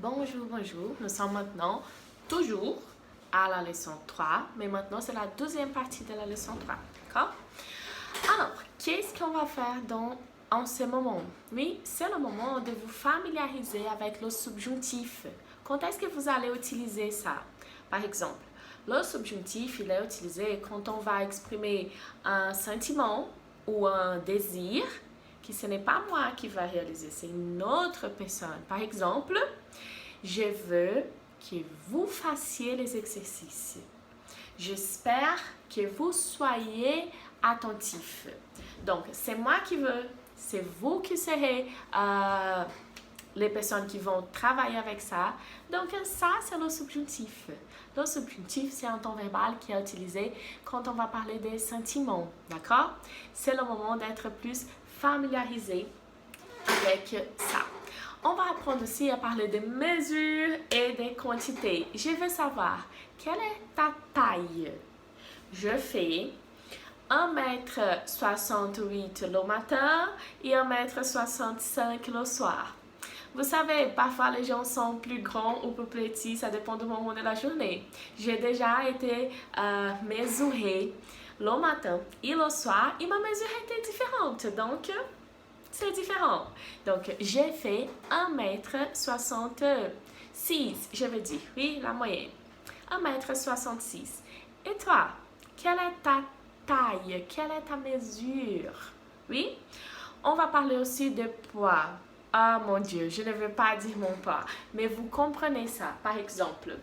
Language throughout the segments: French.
Bonjour, bonjour. Nous sommes maintenant toujours à la leçon 3, mais maintenant c'est la deuxième partie de la leçon 3. D'accord? Alors, qu'est-ce qu'on va faire en ce moment? Oui, c'est le moment de vous familiariser avec le subjonctif. Quand est-ce que vous allez utiliser ça? Par exemple, le subjonctif, il est utilisé quand on va exprimer un sentiment ou un désir que ce n'est pas moi qui va réaliser, c'est une autre personne. Par exemple, je veux que vous fassiez les exercices. J'espère que vous soyez attentifs. Donc, c'est moi qui veux, c'est vous qui serez les personnes qui vont travailler avec ça. Donc, ça, c'est le subjonctif. Le subjonctif, c'est un temps verbal qui est utilisé quand on va parler des sentiments. D'accord? C'est le moment d'être plus familiarisé avec ça. On va apprendre aussi à parler des mesures et des quantités. Je veux savoir, quelle est ta taille? Je fais 1,68 m le matin et 1,65 m le soir. Vous savez, parfois les gens sont plus grands ou plus petits, ça dépend du moment de la journée. J'ai déjà été mesurée le matin et le soir et ma mesure était différente, donc c'est différent. Donc, j'ai fait 1,66 m, je veux dire, oui, la moyenne. 1,66 m. Et toi, quelle est ta taille? Quelle est ta mesure? Oui? On va parler aussi de poids. Ah mon Dieu, je ne veux pas dire mon poids, mais vous comprenez ça. Par exemple,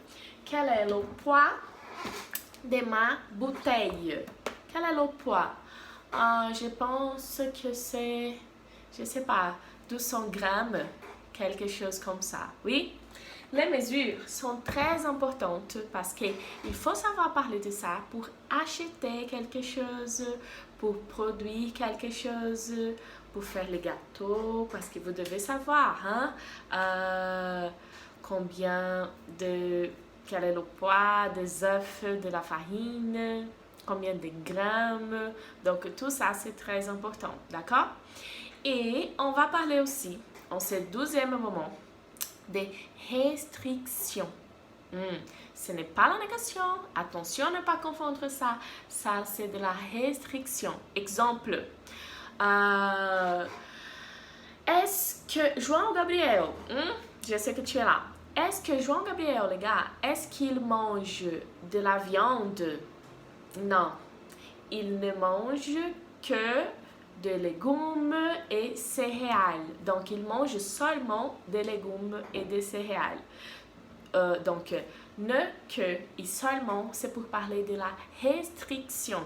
quel est le poids de ma bouteille? Quel est le poids? Je pense que c'est, je ne sais pas, 200 grammes, quelque chose comme ça. Oui? Les mesures sont très importantes parce qu'il faut savoir parler de ça pour acheter quelque chose, pour produire quelque chose, pour faire les gâteaux, parce que vous devez savoir quel est le poids des œufs, de la farine, combien de grammes. Donc tout ça c'est très important, d'accord? Et on va parler aussi, en ce 12e moment, des restrictions. Ce n'est pas la négation. Attention à ne pas confondre ça. Ça, c'est de la restriction. Exemple. Est-ce que João Gabriel, je sais que tu es là. Est-ce que João Gabriel, les gars, est-ce qu'il mange de la viande? Non. Il ne mange que de légumes et céréales. Donc, il mange seulement des légumes et des céréales. Donc, ne que et seulement, c'est pour parler de la restriction.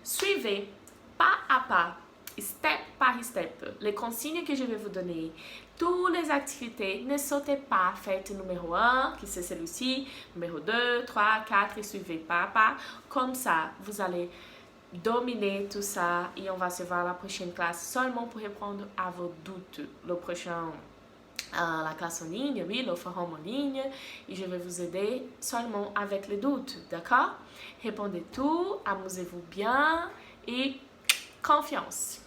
Suivez pas à pas, step par step, les consignes que je vais vous donner. Toutes les activités, ne sautez pas. Faites numéro 1, qui c'est celui-ci, numéro 2, 3, 4 et suivez pas à pas. Comme ça, vous allez dominer tout ça et on va se voir à la prochaine classe seulement pour répondre à vos doutes. Le prochain, la classe en ligne, oui, le forum en ligne, et je vais vous aider seulement avec les doutes, d'accord? Répondez tout, amusez-vous bien et confiance.